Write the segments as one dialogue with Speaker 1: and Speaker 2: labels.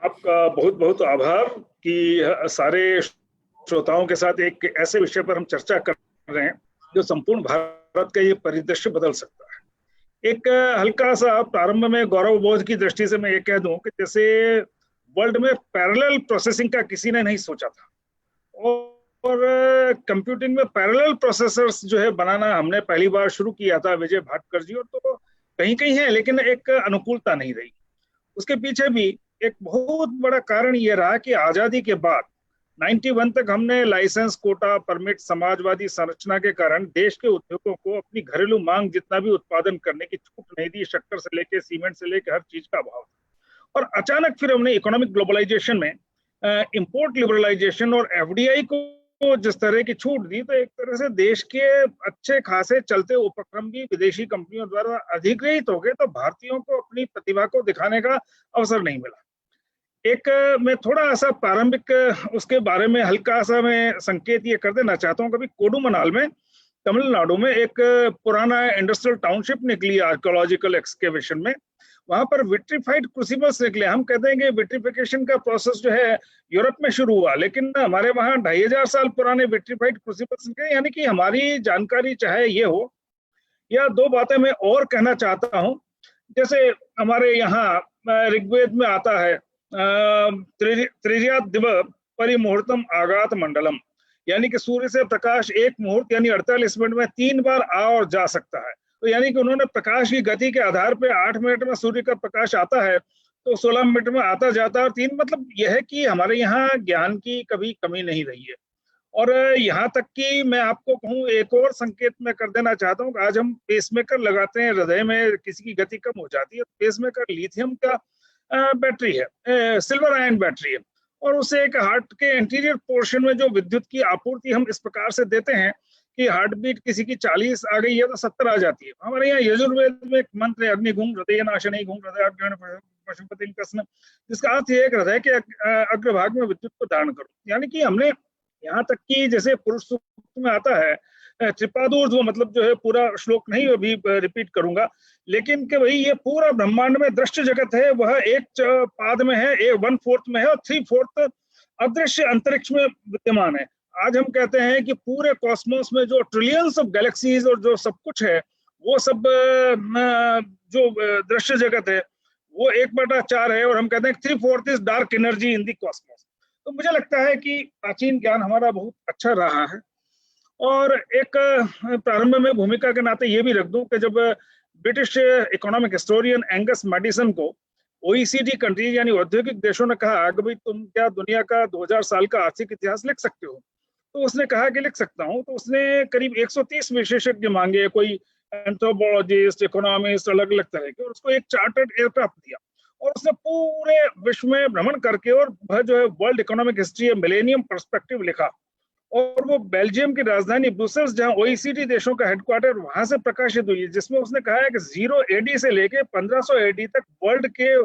Speaker 1: आपका बहुत बहुत आभार कि सारे श्रोताओं के साथ एक ऐसे विषय पर हम चर्चा कर रहे हैं जो संपूर्ण भारत का ये परिदृश्य बदल सकता है। एक हल्का सा प्रारंभ में गौरव बोध की दृष्टि से मैं ये कह दूं कि जैसे वर्ल्ड में पैरेलल प्रोसेसिंग का किसी ने नहीं सोचा था, और कंप्यूटिंग में पैरेलल प्रोसेसर्स जो है बनाना हमने पहली बार शुरू किया था विजय भाटकर जी, और तो कहीं कहीं है लेकिन एक अनुकूलता नहीं रही। उसके पीछे भी एक बहुत बड़ा कारण ये रहा कि आजादी के बाद 91 तक हमने लाइसेंस, कोटा, परमिट, समाजवादी संरचना के कारण देश के उद्योगों को अपनी घरेलू मांग जितना भी उत्पादन करने की छूट नहीं दी। शक्कर से लेके सीमेंट से लेके हर चीज का अभाव था। और अचानक फिर हमने इकोनॉमिक ग्लोबलाइजेशन में इंपोर्ट लिबरलाइजेशन और एफडीआई को जिस तरह की छूट दी, तो एक तरह से देश के अच्छे खासे चलते उपक्रम भी विदेशी कंपनियों द्वारा अधिग्रहित हो गए, तो भारतीयों को अपनी प्रतिभा को दिखाने का अवसर नहीं मिला। एक मैं थोड़ा सा प्रारंभिक उसके बारे में हल्का सा मैं संकेत ये कर देना चाहता हूँ। कभी कोडुमनाल में तमिलनाडु में एक पुराना इंडस्ट्रियल टाउनशिप निकली आर्कियोलॉजिकल एक्सकेवेशन में। वहां पर विट्रीफाइड क्रूसिबल्स निकले। हम कहते हैं कि विट्रीफिकेशन का प्रोसेस जो है यूरोप में शुरू हुआ, लेकिन हमारे वहाँ 2500 साल पुराने विट्रीफाइड क्रूसिबल्स निकले। यानी कि हमारी जानकारी चाहे ये हो, या दो बातें मैं और कहना चाहता हूँ। जैसे हमारे यहाँ ऋग्वेद में आता है त्रिज्या दिव परिमुहूर्तम आगात मंडलम, यानी कि सूर्य से प्रकाश एक मुहूर्त यानी 48 मिनट में 3 बार आ और जा सकता है। तो यानी कि उन्होंने प्रकाश की गति के आधार पर 8 मिनट में सूर्य का प्रकाश आता है, तो 16 मिनट में आता जाता है। और 3 मतलब यह है कि हमारे यहाँ ज्ञान की कभी कमी नहीं रही है। और यहाँ तक कि मैं आपको कहूँ, एक और संकेत मैं कर देना चाहता हूँ कि आज हम पेसमेकर लगाते हैं, हृदय में किसी की गति कम हो जाती है, पेसमेकर लिथियम का बैटरी है, सिल्वर आयन बैटरी है, और उसे एक हार्ट के एंटीरियर पोर्शन में जो विद्युत की आपूर्ति हम इस प्रकार से देते हैं कि हार्ट बीट किसी की 40 आ गई है तो 70 आ जाती है। हमारे यहाँ यजुर्वेद में एक मंत्र है, अग्निघुम हृदय नाशनी घुम हृदय पशुपति कृष्ण, जिसका अर्थ है कि हृदय के अग्रभाग में विद्युत को धारण करो। यानी कि हमने यहाँ तक कि जैसे पुरुष सूक्त में आता है त्रिपादूर्ध्व, मतलब जो है पूरा श्लोक नहीं अभी रिपीट करूंगा, लेकिन कि भाई ये पूरा ब्रह्मांड में दृश्य जगत है, वह एक पाद में है, 1/4 में है, और 3/4 अदृश्य अंतरिक्ष में विद्यमान है। आज हम कहते हैं कि पूरे कॉस्मोस में जो ट्रिलियंस ऑफ गैलेक्सीज और जो सब कुछ है, वो सब जो दृश्य जगत है वो 1/4 है, और हम कहते हैं 3/4 is dark energy in the Cosmos. तो मुझे लगता है कि प्राचीन ज्ञान हमारा बहुत अच्छा रहा है। और एक प्रारंभ में भूमिका के नाते ये भी रख दूं कि जब British economic historian Angus Maddison को ओईसीडी कंट्रीज यानी औद्योगिक देशों ने कहा कि भाई तुम क्या दुनिया का 2000 साल का आर्थिक इतिहास लिख सकते हो, तो उसने कहा कि लिख सकता हूं। तो उसने करीब 130 विशेषज्ञ मांगे, कोई एंथ्रोपोलॉजिस्ट, इकोनॉमिस्ट, अलग अलग तरह के, और उसको एक चार्टर्ड एयरक्राफ्ट दिया, और उसने पूरे विश्व में भ्रमण करके और वह जो है world economic history millennium perspective लिखा। और वो बेल्जियम की राजधानी ब्रुसेल्स, जहां ओईसीडी देशों का हेडक्वार्टर, वहां से प्रकाशित हुई, जिसमें उसने कहा है कि 0 AD से लेके 1500 AD तक वर्ल्ड के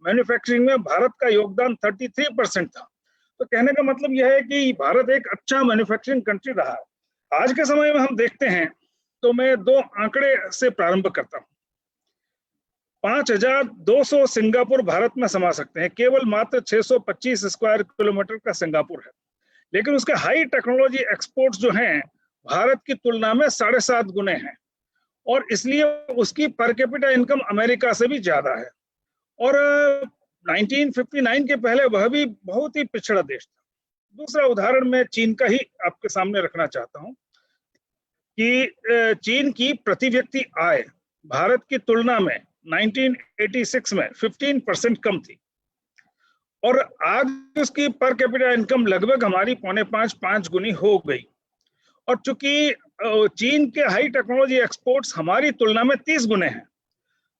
Speaker 1: मैन्युफैक्चरिंग में भारत का योगदान 33% था। तो कहने का मतलब यह है कि भारत एक अच्छा मैन्युफैक्चरिंग कंट्री रहा है। आज के समय में हम देखते हैं, तो मैं 2 आंकड़े से प्रारंभ करता हूँ। 5200 सिंगापुर भारत में समा सकते हैं, केवल मात्र 625 स्क्वायर किलोमीटर का सिंगापुर है, लेकिन उसके हाई टेक्नोलॉजी एक्सपोर्ट्स जो हैं भारत की तुलना में 7.5 गुने हैं, और इसलिए उसकी पर कैपिटा इनकम अमेरिका से भी ज्यादा है। और 1959 के पहले वह भी बहुत ही पिछड़ा देश था। दूसरा उदाहरण मैं चीन का ही आपके सामने रखना चाहता हूं कि चीन की प्रति व्यक्ति आय भारत की तुलना में 1986 में 15% कम थी, और आज उसकी पर कैपिटा इनकम लगभग हमारी 4.5 गुनी हो गई। और चूंकि चीन के हाई टेक्नोलॉजी एक्सपोर्ट्स हमारी तुलना में 30 गुने हैं,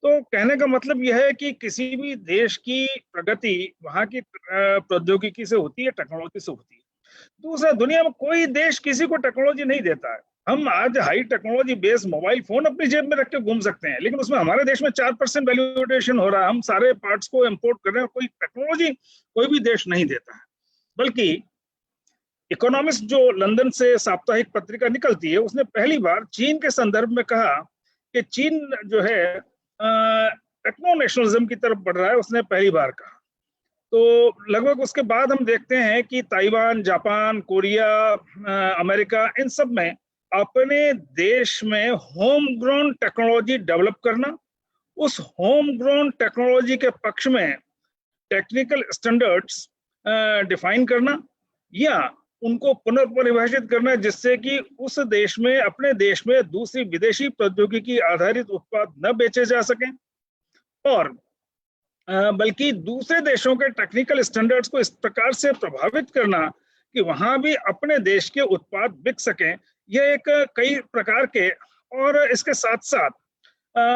Speaker 1: तो कहने का मतलब यह है कि किसी भी देश की प्रगति वहां की प्रौद्योगिकी से होती है, टेक्नोलॉजी से होती है। दूसरा, दुनिया में कोई देश किसी को टेक्नोलॉजी नहीं देता है। हम आज high technology based mobile phone अपनी जेब में रख के घूम सकते हैं, लेकिन उसमें हमारे देश में 4% वैल्यू एडिशन हो रहा है। हम सारे पार्ट्स को इंपोर्ट कर रहे हैं, कोई टेक्नोलॉजी कोई भी देश नहीं देता है। बल्कि इकोनॉमिस्ट जो लंदन से साप्ताहिक पत्रिका निकलती है, उसने पहली बार चीन के संदर्भ में कहा कि चीन जो है टेक्नो नेशनलिज्म की तरफ बढ़ रहा है। उसने पहली बार कहा तो लगभग उसके बाद हम देखते हैं कि ताइवान, जापान, कोरिया, अमेरिका, इन सब में अपने देश में होम ग्रोन टेक्नोलॉजी डेवलप करना, उस होम ग्रोन टेक्नोलॉजी के पक्ष में टेक्निकल स्टैंडर्ड्स डिफाइन करना या उनको पुनर्परिभाषित करना, जिससे कि उस देश में, अपने देश में दूसरी विदेशी प्रौद्योगिकी आधारित उत्पाद न बेचे जा सकें, और बल्कि दूसरे देशों के टेक्निकल स्टैंडर्ड्स को इस प्रकार से प्रभावित करना कि वहां भी अपने देश के उत्पाद बिक सकें। यह एक कई प्रकार के, और इसके साथ साथ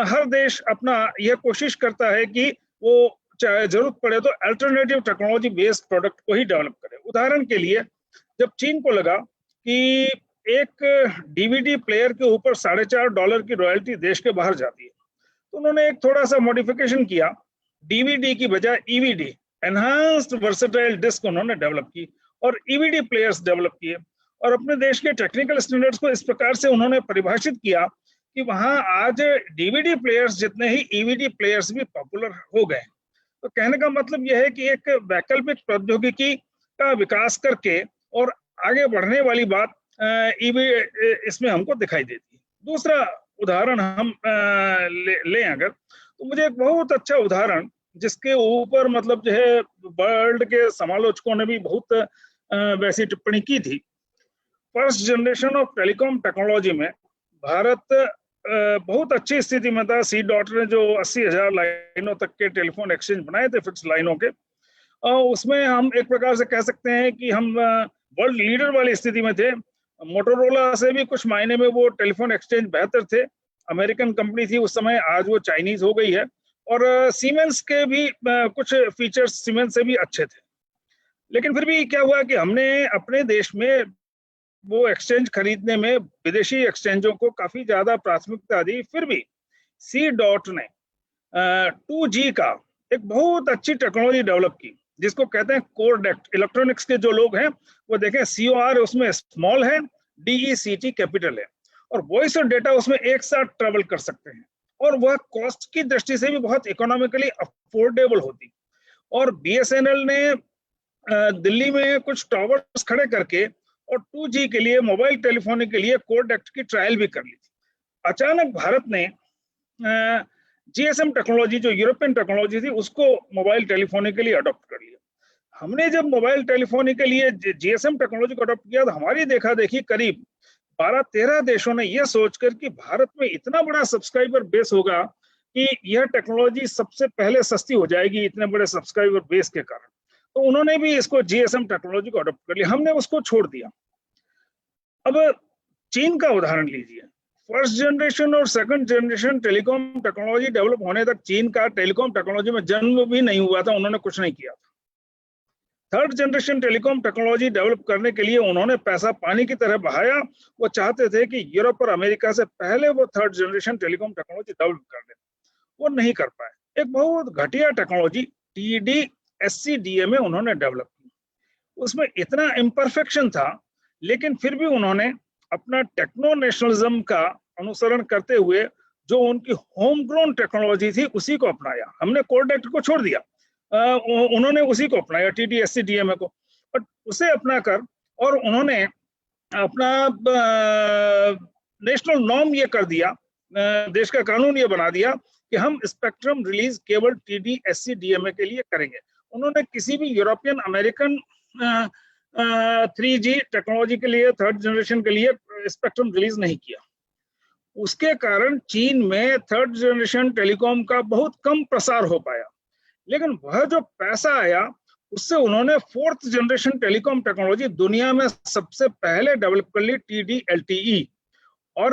Speaker 1: हर देश अपना यह कोशिश करता है कि वो चाहे जरूरत पड़े तो अल्टरनेटिव टेक्नोलॉजी बेस्ड प्रोडक्ट को ही डेवलप करे। उदाहरण के लिए, जब चीन को लगा कि एक डीवीडी प्लेयर के ऊपर $4.5 की रॉयल्टी देश के बाहर जाती है, तो उन्होंने एक थोड़ा सा मॉडिफिकेशन किया, डीवीडी की बजाय ईवीडी, एनहांस्ड वर्सेटाइल डिस्क उन्होंने डेवलप की और ईवीडी प्लेयर्स डेवलप किए, और अपने देश के टेक्निकल स्टैंडर्ड्स को इस प्रकार से उन्होंने परिभाषित किया कि वहां आज डीवीडी प्लेयर्स जितने ही ईवीडी प्लेयर्स भी पॉपुलर हो गए। तो कहने का मतलब यह है कि एक वैकल्पिक प्रौद्योगिकी का विकास करके और आगे बढ़ने वाली बात इसमें हमको दिखाई देती है। दूसरा उदाहरण हम लें अगर, तो मुझे एक बहुत अच्छा उदाहरण, जिसके ऊपर मतलब जो है वर्ल्ड के समालोचकों ने भी बहुत वैसी टिप्पणी की थी। First generation of telecom technology में भारत बहुत अच्छी स्थिति में था। सी डॉट ने जो 80,000 लाइनों तक के टेलीफोन एक्सचेंज बनाए थे, फिक्स लाइनों के, उसमें हम एक प्रकार से कह सकते हैं कि हम वर्ल्ड लीडर वाली स्थिति में थे। मोटोरोला से भी कुछ मायने में वो टेलीफोन एक्सचेंज बेहतर थे। अमेरिकन कंपनी थी उस समय, आज वो चाइनीज हो गई है। और सीमेंस के भी कुछ फीचर्स सीमेंस से भी अच्छे थे। लेकिन फिर भी क्या हुआ कि हमने अपने देश में वो एक्सचेंज खरीदने में विदेशी एक्सचेंजों को काफी ज्यादा प्राथमिकता दी। फिर भी सी डॉट ने 2G का एक बहुत अच्छी टेक्नोलॉजी डेवलप की, जिसको कहते हैं कोरडेक्ट। इलेक्ट्रॉनिक्स के जो लोग हैं वो देखें, COR उसमें स्मॉल है, DECT कैपिटल है, और वॉइस और डेटा उसमें एक साथ ट्रेवल कर सकते हैं, और वह कॉस्ट की दृष्टि से भी बहुत इकोनॉमिकली अफोर्डेबल होती। और BSNL ने दिल्ली में कुछ टावर्स खड़े करके और 2G के लिए, मोबाइल टेलीफोनी के लिए कोरडेक्ट की ट्रायल भी कर ली थी। अचानक भारत ने GSM टेक्नोलॉजी, जो यूरोपियन टेक्नोलॉजी थी, उसको मोबाइल टेलीफोनी के लिए अडॉप्ट कर लिया। हमने जब मोबाइल टेलीफोनी के लिए GSM टेक्नोलॉजी को अडॉप्ट किया, तो हमारी देखा देखी करीब 12-13 देशों ने यह सोचकर कि भारत में इतना बड़ा सब्सक्राइबर बेस होगा कि यह टेक्नोलॉजी सबसे पहले सस्ती हो जाएगी इतने बड़े सब्सक्राइबर बेस के कारण, तो उन्होंने भी इसको GSM टेक्नोलॉजी को अडॉप्ट कर लिया। हमने उसको छोड़ दिया। अब चीन का उदाहरण लीजिए। फर्स्ट जनरेशन और second generation telecom technology develop होने तक चीन का टेलीकॉम टेक्नोलॉजी में जन्म भी नहीं हुआ था, उन्होंने कुछ नहीं किया था। Third generation telecom technology develop करने के लिए उन्होंने पैसा पानी की तरह बहाया। वो चाहते थे कि यूरोप और अमेरिका से पहले वो third generation telecom technology develop कर लें, वो नहीं कर पाए। एक बहुत घटिया टेक्नोलॉजी TD-SCDMA उन्होंने डेवलप की। उसमें इतना इम्परफेक्शन था, लेकिन फिर भी उन्होंने अपना टेक्नो नेशनलिज्म का अनुसरण करते हुए जो उनकी होम ग्रोन टेक्नोलॉजी थी उसी को अपनाया। हमने कोरडेक्ट को छोड़ दिया, उन्होंने उसी को अपनाया, TD-SCDMA को, बट उसे अपनाकर और उन्होंने अपना नेशनल नॉर्म ये कर दिया, देश का कानून ये बना दिया कि हम स्पेक्ट्रम रिलीज केवल TD-SCDMA के लिए करेंगे। उन्होंने किसी भी यूरोपियन, अमेरिकन 3G टेक्नोलॉजी के लिए, थर्ड जनरेशन के लिए स्पेक्ट्रम रिलीज नहीं किया। उसके कारण चीन में थर्ड जनरेशन टेलीकॉम का बहुत कम प्रसार हो पाया। लेकिन वह जो पैसा आया उससे उन्होंने फोर्थ जनरेशन टेलीकॉम टेक्नोलॉजी दुनिया में सबसे पहले डेवलप कर ली, TD-LTE, और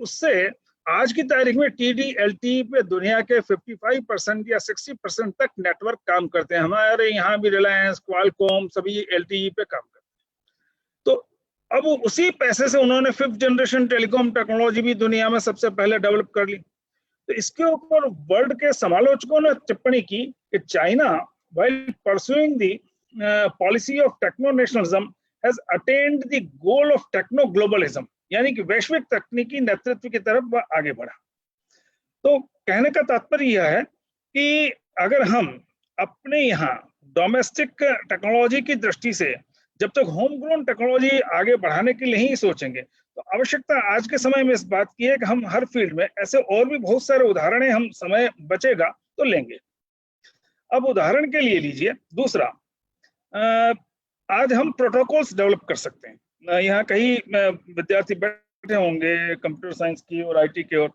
Speaker 1: उससे आज की तारीख में TD-LTE पे दुनिया के 55% या 60% तक नेटवर्क काम करते हैं। हमारे यहाँ भी रिलायंस, क्वालकॉम सभी LTE पे काम करते हैं। तो अब उसी पैसे से उन्होंने फिफ्थ जनरेशन टेलीकॉम टेक्नोलॉजी भी दुनिया में सबसे पहले डेवलप कर ली। तो इसके ऊपर वर्ल्ड के समालोचकों ने टिप्पणी की कि China, while pursuing the policy of techno nationalism, has attained the goal of techno globalism, यानी कि वैश्विक तकनीकी नेतृत्व की तरफ वह आगे बढ़ा। तो कहने का तात्पर्य यह है कि अगर हम अपने यहाँ डोमेस्टिक टेक्नोलॉजी की दृष्टि से जब तक होम ग्रोन टेक्नोलॉजी आगे बढ़ाने के लिए ही सोचेंगे, तो आवश्यकता आज के समय में इस बात की है कि हम हर फील्ड में ऐसे और भी बहुत सारे उदाहरण हम समय बचेगा तो लेंगे। अब उदाहरण के लिए लीजिए दूसरा, आज हम प्रोटोकॉल्स डेवलप कर सकते हैं। यहाँ कई विद्यार्थी बैठे होंगे कंप्यूटर साइंस की और आईटी के, और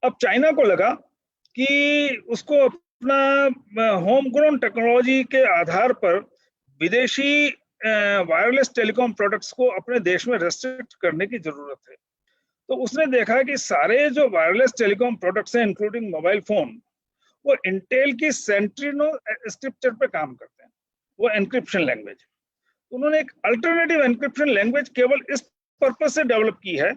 Speaker 1: अब चाइना को लगा कि उसको अपना होम ग्रोन टेक्नोलॉजी के आधार पर विदेशी वायरलेस टेलीकॉम प्रोडक्ट्स को अपने देश में रेस्ट्रिक्ट करने की जरूरत है। तो उसने देखा कि सारे जो वायरलेस टेलीकॉम प्रोडक्ट्स हैं इंक्लूडिंग मोबाइल फोन, वो इंटेल की सेंट्रिनो स्क्रिप्चर पे काम करते हैं, वो एन्क्रिप्शन लैंग्वेज। उन्होंने एक अल्टरनेटिव एन्क्रिप्शन लैंग्वेज केवल इस पर्पज से डेवलप की है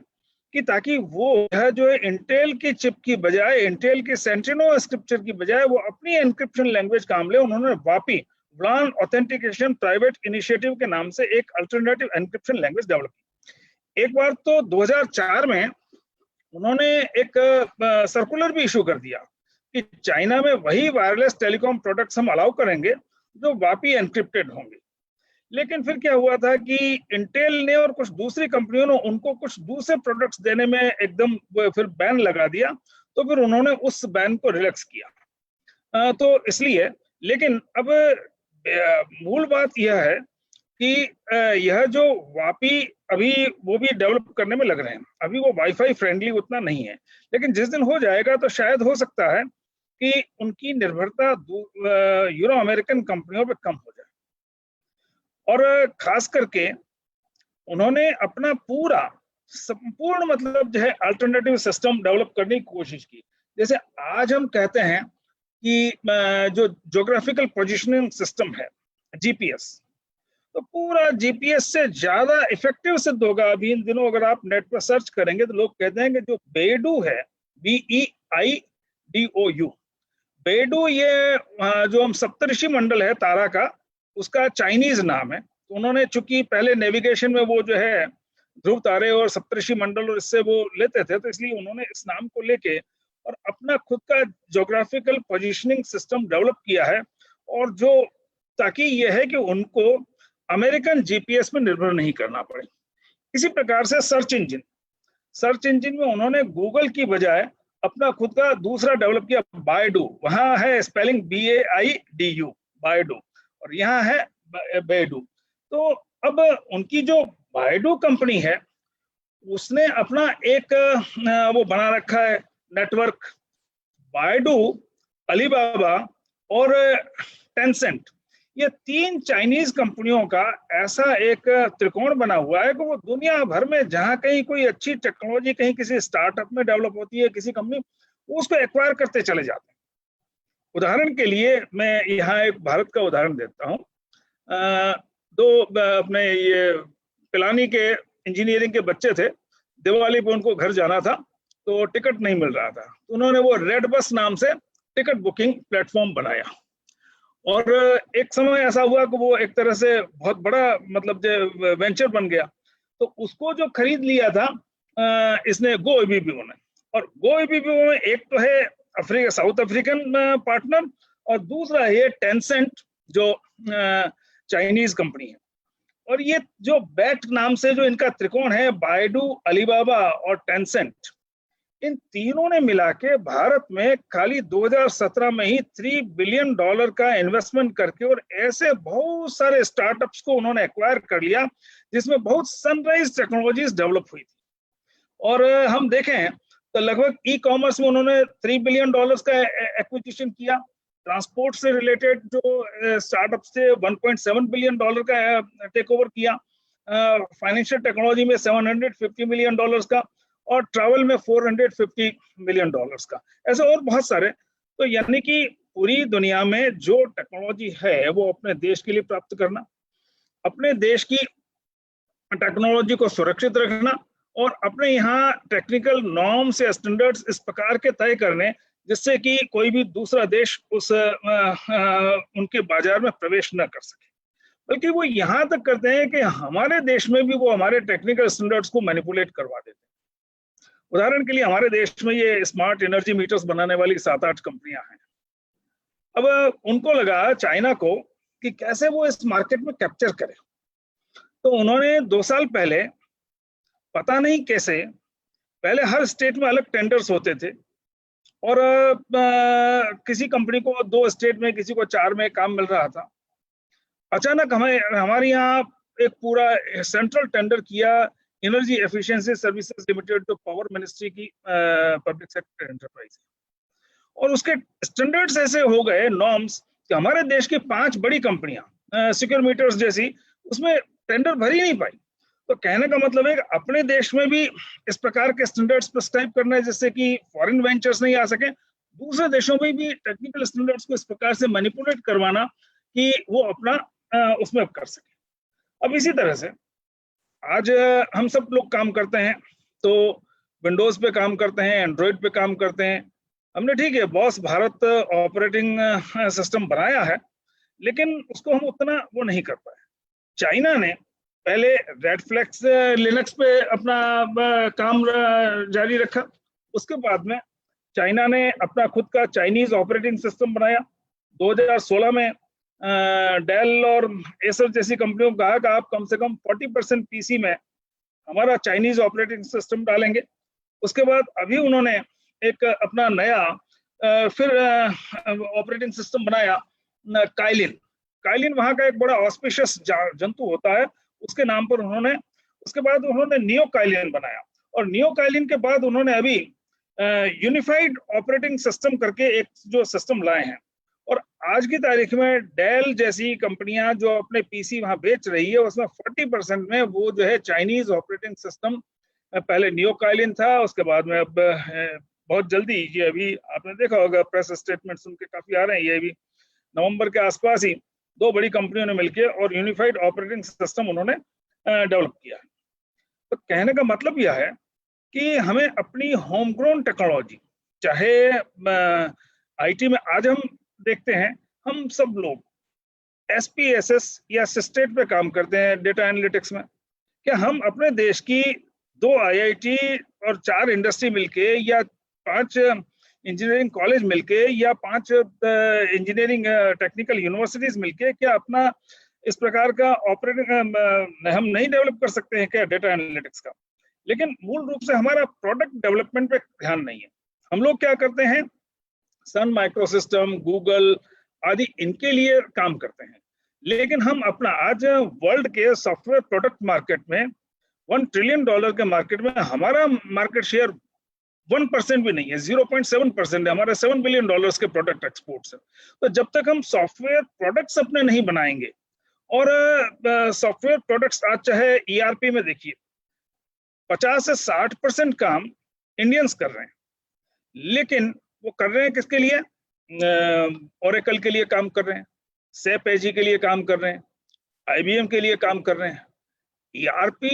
Speaker 1: कि ताकि वो जो है इंटेल की चिप की बजाय, इंटेल की सेंट्रिनो स्क्रिप्चर की बजाय वो अपनी एन्क्रिप्शन लैंग्वेज काम ले। उन्होंने वापी व्लान ऑथेंटिकेशन प्राइवेट इनिशिएटिव के नाम से एक अल्टरनेटिव एन्क्रिप्शन लैंग्वेज डेवलप की। एक बार तो 2004 में उन्होंने एक सर्कुलर भी इशू कर दिया कि चाइना में वही वायरलेस टेलीकॉम प्रोडक्ट्स हम अलाउ करेंगे जो वापी एनक्रिप्टेड होंगे। लेकिन फिर क्या हुआ था कि इंटेल ने और कुछ दूसरी कंपनियों ने उनको कुछ दूसरे प्रोडक्ट्स देने में एकदम फिर बैन लगा दिया, तो फिर उन्होंने उस बैन को रिलैक्स किया। तो इसलिए, लेकिन अब मूल बात यह है कि यह जो वापी अभी वो भी डेवलप करने में लग रहे हैं, अभी वो वाईफाई फ्रेंडली उतना नहीं है, लेकिन जिस दिन हो जाएगा तो शायद हो सकता है कि उनकी निर्भरता यूरो अमेरिकन कंपनियों पे कम हो जाए। और खास करके उन्होंने अपना पूरा संपूर्ण मतलब जो है अल्टरनेटिव सिस्टम डेवलप करने की कोशिश की। जैसे आज हम कहते हैं कि जो ज्योग्राफिकल पोजिशनिंग सिस्टम है जीपीएस, तो पूरा जीपीएस से ज्यादा इफेक्टिव सिद्ध होगा। अभी इन दिनों अगर आप नेट पर सर्च करेंगे तो लोग कहते हैं कि जो बेडू है, BEIDOU, बेडू, ये जो हम सप्तऋषि मंडल है तारा का, उसका चाइनीज नाम है। तो उन्होंने चूंकि पहले नेविगेशन में वो जो है ध्रुव तारे और सप्तऋषि मंडल और इससे वो लेते थे, तो इसलिए उन्होंने इस नाम को लेके और अपना खुद का ज्योग्राफिकल पोजीशनिंग सिस्टम डेवलप किया है, और जो ताकि यह है कि उनको अमेरिकन जीपीएस में निर्भर नहीं करना पड़े। इसी प्रकार से सर्च इंजन में उन्होंने गूगल की बजाय अपना खुद का दूसरा डेवलप किया, बायडू। वहां है स्पेलिंग BAIDU, बायडू, और यहाँ है बेडू। तो अब उनकी जो बायडू कंपनी है उसने अपना एक वो बना रखा है नेटवर्क, बायडू, अलीबाबा और टेंसेंट। ये 3 चाइनीज कंपनियों का ऐसा एक त्रिकोण बना हुआ है कि वो दुनिया भर में जहां कहीं कोई अच्छी टेक्नोलॉजी कहीं किसी स्टार्टअप में डेवलप होती है, किसी कंपनी, उसको एक्वायर करते चले जाते हैं। उदाहरण के लिए मैं यहाँ एक भारत का उदाहरण देता हूँ। दो अपने ये पिलानी के इंजीनियरिंग के बच्चे थे, दिवाली पे उनको घर जाना था तो टिकट नहीं मिल रहा था, तो उन्होंने वो रेड बस नाम से टिकट बुकिंग प्लेटफॉर्म बनाया। और एक समय ऐसा हुआ कि वो एक तरह से बहुत बड़ा मतलब जो वेंचर बन गया। तो उसको जो खरीद लिया था इसने GoIbibo ने, और GoIbibo में एक तो है साउथ अफ्रीकन पार्टनर और दूसरा है टेंसेंट जो चाइनीज कंपनी है। और ये जो बैट नाम से जो इनका त्रिकोण है, बायडू, अलीबाबा और टेंसेंट, इन तीनों ने मिला के भारत में खाली 2017 में ही $3 बिलियन का इन्वेस्टमेंट करके और ऐसे बहुत सारे स्टार्टअप्स को उन्होंने एक्वायर कर लिया जिसमें बहुत सनराइज टेक्नोलॉजीज डेवलप हुई थी। और हम देखें तो लगभग ई-कॉमर्स में उन्होंने $3 बिलियन का एक्विजिशन किया। ट्रांसपोर्ट से रिलेटेड जो स्टार्टअप्स थे 1.7 बिलियन का टेक ओवर किया। फाइनेंशियल टेक्नोलॉजी में $750 मिलियन का, और ट्रैवल में $450 मिलियन का। ऐसे और बहुत सारे। तो यानी कि पूरी दुनिया में जो टेक्नोलॉजी है वो अपने देश के लिए प्राप्त करना, अपने देश की टेक्नोलॉजी को सुरक्षित रखना, और अपने यहाँ टेक्निकल नॉर्म्स या स्टैंडर्ड्स इस प्रकार के तय करने जिससे कि कोई भी दूसरा देश उस उनके बाजार में प्रवेश न कर सके। बल्कि वो यहाँ तक करते हैं कि हमारे देश में भी वो हमारे टेक्निकल स्टैंडर्ड्स को मैनिपुलेट करवा देते हैं। उदाहरण के लिए हमारे देश में ये स्मार्ट एनर्जी मीटर्स बनाने वाली 7-8 कंपनियां हैं। अब उनको लगा चाइना को कि कैसे वो इस मार्केट में कैप्चर करे, तो उन्होंने 2 साल पहले पता नहीं कैसे, पहले हर स्टेट में अलग टेंडर्स होते थे और किसी कंपनी को 2 स्टेट में, किसी को 4 में काम मिल रहा था। अचानक हमारे यहाँ एक पूरा सेंट्रल टेंडर किया एनर्जी एफिशिएंसी सर्विसेज लिमिटेड, जो पावर मिनिस्ट्री की पब्लिक सेक्टर एंटरप्राइज, और उसके स्टैंडर्ड्स ऐसे हो गए, नॉर्म्स, कि हमारे देश की 5 बड़ी कंपनियां सिक्योर मीटर्स जैसी उसमें टेंडर भर ही नहीं पाई। तो कहने का मतलब है कि अपने देश में भी इस प्रकार के स्टैंडर्ड्स प्रिस्क्राइब करना है जिससे कि फॉरेन वेंचर्स नहीं आ सके, दूसरे देशों में भी टेक्निकल स्टैंडर्ड्स को इस प्रकार से मैनिपुलेट करवाना कि वो अपना उसमें कर सके। अब इसी तरह से आज हम सब लोग काम करते हैं, तो विंडोज पे काम करते हैं, एंड्रॉइड पे काम करते हैं। हमने ठीक है बॉस भारत ऑपरेटिंग सिस्टम बनाया है, लेकिन उसको हम उतना वो नहीं कर पाए। चाइना ने पहले रेड फ्लेक्स लिनक्स पे अपना काम जारी रखा, उसके बाद में चाइना ने अपना खुद का चाइनीज ऑपरेटिंग सिस्टम बनाया। 2016 में डेल और एसर जैसी कंपनियों को कहा कि आप कम से कम 40% पीसी में हमारा चाइनीज ऑपरेटिंग सिस्टम डालेंगे। उसके बाद अभी उन्होंने एक अपना नया फिर ऑपरेटिंग सिस्टम बनाया, काइलिन। काइलिन वहां का एक बड़ा ऑस्पिशियस जंतु होता है, उसके नाम पर उन्होंने, उसके बाद उन्होंने नियो काइलिन बनाया, और नियो काइलिन के बाद उन्होंने अभी यूनिफाइड ऑपरेटिंग सिस्टम करके एक जो सिस्टम लाए हैं। और आज की तारीख में डेल जैसी कंपनियां जो अपने पीसी वहां बेच रही है, उसमें 40% में वो जो है चाइनीज ऑपरेटिंग सिस्टम, पहले नियो काइलिन था, उसके बाद में अब बहुत जल्दी ये अभी आपने देखा होगा प्रेस स्टेटमेंट्स उनके काफी आ रहे हैं, ये भी नवंबर के आसपास ही 2 बड़ी कंपनियों ने मिलकर और यूनिफाइड ऑपरेटिंग सिस्टम उन्होंने डेवलप किया। तो कहने का मतलब यह है कि हमें अपनी होम ग्रोन टेक्नोलॉजी, चाहे आईटी में आज हम देखते हैं, हम सब लोग SPSS या सिस्टेट पे काम करते हैं डेटा एनालिटिक्स में, क्या हम अपने देश की 2 IIT और 4 इंडस्ट्री मिलके या 5 इंजीनियरिंग कॉलेज मिलके या 5 इंजीनियरिंग टेक्निकल यूनिवर्सिटीज मिलके क्या अपना इस प्रकार का ऑपरेटिंग हम नहीं डेवलप कर सकते हैं क्या डेटा एनालिटिक्स का? लेकिन मूल रूप से हमारा प्रोडक्ट डेवलपमेंट पे ध्यान नहीं है। हम लोग क्या करते हैं, सन माइक्रोसिस्टम, गूगल आदि इनके लिए काम करते हैं, लेकिन हम अपना आज वर्ल्ड के सॉफ्टवेयर प्रोडक्ट मार्केट में $1 ट्रिलियन के मार्केट में हमारा मार्केट शेयर 1% भी नहीं है, 0.7% है। हमारे $7 बिलियन के प्रोडक्ट एक्सपोर्ट्स है। तो जब तक हम सॉफ्टवेयर प्रोडक्ट्स अपने नहीं बनाएंगे, और सॉफ्टवेयर प्रोडक्ट्स आज चाहे ERP में देखिए 50 से 60% काम इंडियंस कर रहे हैं, लेकिन वो कर रहे हैं किसके लिए? ओरेकल के लिए काम कर रहे हैं, SAP AG के लिए काम कर रहे हैं, IBM के लिए काम कर रहे हैं। ERP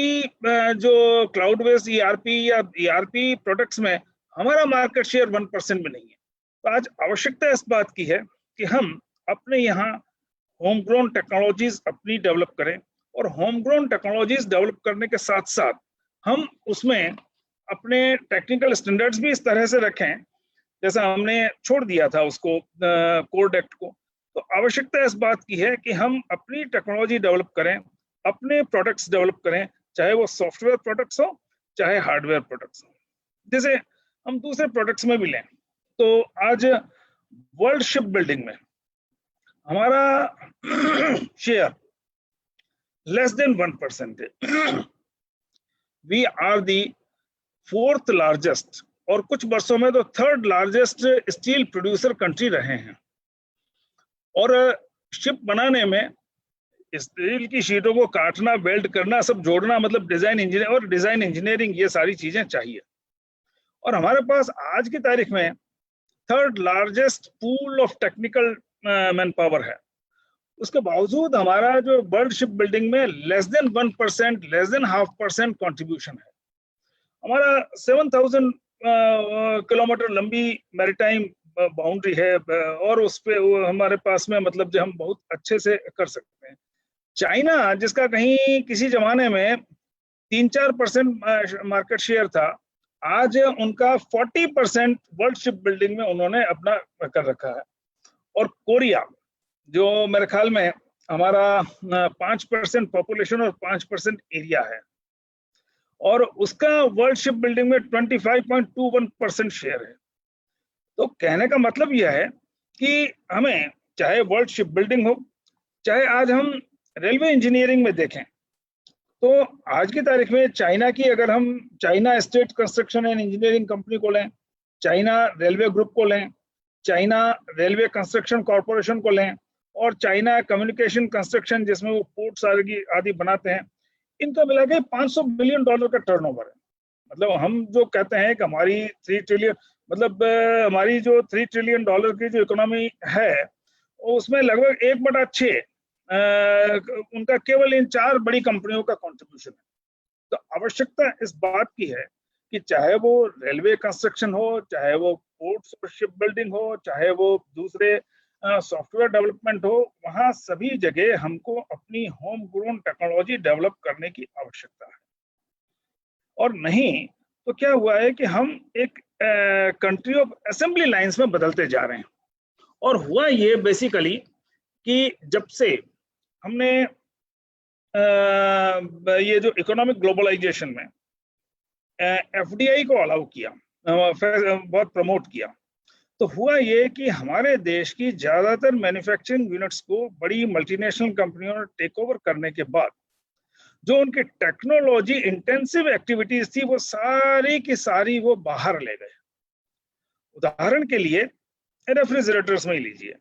Speaker 1: जो क्लाउड बेस्ड ERP या ERP प्रोडक्ट्स में हमारा मार्केट शेयर 1% भी नहीं है। तो आज आवश्यकता इस बात की है कि हम अपने यहाँ होम ग्रोन टेक्नोलॉजीज अपनी डेवलप करें, और होम ग्रोन टेक्नोलॉजीज डेवलप करने के साथ साथ हम उसमें अपने टेक्निकल स्टैंडर्ड्स भी इस तरह से रखें जैसा हमने छोड़ दिया था उसको कोड एक्ट को। तो आवश्यकता इस बात की है कि हम अपनी टेक्नोलॉजी डेवलप करें, अपने प्रोडक्ट्स डेवलप करें, चाहे वो सॉफ्टवेयर प्रोडक्ट्स हो चाहे हार्डवेयर प्रोडक्ट्स हो। जैसे हम दूसरे प्रोडक्ट्स में भी लें, तो आज वर्ल्ड शिप बिल्डिंग में हमारा शेयर लेस देन 1% है। We are the 4th largest और कुछ वर्षों में तो 3rd largest steel producer country रहे हैं। और शिप बनाने में स्टील की शीटों को काटना, वेल्ड करना, सब जोड़ना, मतलब डिजाइन इंजीनियर और डिजाइन इंजीनियरिंग, ये सारी चीजें चाहिए। और हमारे पास आज की तारीख में 3rd largest pool of technical man power है। उसके बावजूद हमारा जो वर्ल्ड शिप बिल्डिंग में less than 1%, less than 0.5% contribution है। हमारा 7000 किलोमीटर लंबी मैरीटाइम बाउंड्री है, और उस पे हमारे पास में मतलब जो हम बहुत अच्छे से कर सकते हैं। चाइना जिसका कहीं किसी जमाने में 3-4% मार्केट शेयर था, आज उनका 40% वर्ल्ड शिप बिल्डिंग में उन्होंने अपना कर रखा है। और कोरिया जो मेरे ख्याल में हमारा 5% पॉपुलेशन और 5% एरिया है, और उसका वर्ल्ड शिप बिल्डिंग में 25.21% शेयर है। तो कहने का मतलब यह है कि हमें चाहे वर्ल्ड शिप बिल्डिंग हो, चाहे आज हम रेलवे इंजीनियरिंग में देखें, तो आज की तारीख में चाइना की, अगर हम China state construction and engineering company को लें, चाइना रेलवे ग्रुप को लें, चाइना रेलवे कंस्ट्रक्शन कॉरपोरेशन को लें, और चाइना कम्युनिकेशन कंस्ट्रक्शन जिसमें वो पोर्ट्स आदि बनाते हैं, इनका मिला के $500 बिलियन का टर्नओवर है। मतलब हम जो कहते हैं कि हमारी 3 ट्रिलियन, मतलब हमारी जो $3 ट्रिलियन की जो इकोनॉमी है, उसमें लगभग 1/6 उनका केवल इन 4 बड़ी कंपनियों का कंट्रीब्यूशन है। तो आवश्यकता इस बात की है कि चाहे वो रेलवे कंस्ट्रक्शन हो, चाहे वो पोर्ट्स और शिप बिल्डिंग हो, चाहे वो दूसरे सॉफ्टवेयर डेवलपमेंट हो, वहां सभी जगह हमको अपनी होम ग्रोन टेक्नोलॉजी डेवलप करने की आवश्यकता है। और नहीं तो क्या हुआ है कि हम एक कंट्री ऑफ असेंबली लाइंस में बदलते जा रहे हैं। और हुआ ये बेसिकली कि जब से हमने ये जो इकोनॉमिक ग्लोबलाइजेशन में एफडीआई को अलाउ किया, बहुत प्रमोट किया, तो हुआ ये कि हमारे देश की ज्यादातर मैन्युफैक्चरिंग यूनिट्स को बड़ी मल्टीनेशनल कंपनियों ने टेक ओवर करने के बाद जो उनकी टेक्नोलॉजी इंटेंसिव एक्टिविटीज थी, वो सारी की सारी वो बाहर ले गए। उदाहरण के लिए रेफ्रिजरेटर्स में ही लीजिए,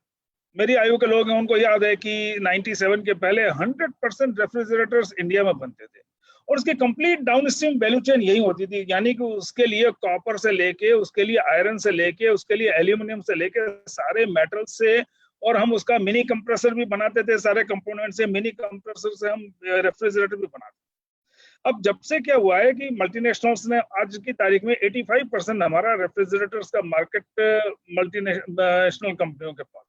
Speaker 1: मेरी आयु के लोग हैं, उनको याद है कि 97 के पहले 100% रेफ्रिजरेटर्स इंडिया में बनते थे, और उसकी कंप्लीट डाउनस्ट्रीम वैल्यू चेन यही होती थी। यानी कि उसके लिए कॉपर से लेके, उसके लिए आयरन से लेके, उसके लिए एल्यूमिनियम से लेके, सारे मेटल से, और हम उसका मिनी कंप्रेसर भी बनाते थे, सारे कंपोनेंट से मिनी कंप्रेसर से हम रेफ्रिजरेटर भी बनाते थे। अब जब से क्या हुआ है कि मल्टीनेशनल्स ने आज की तारीख में 85% हमारा रेफ्रिजरेटर्स का मार्केट मल्टीनेशनल कंपनियों के पास।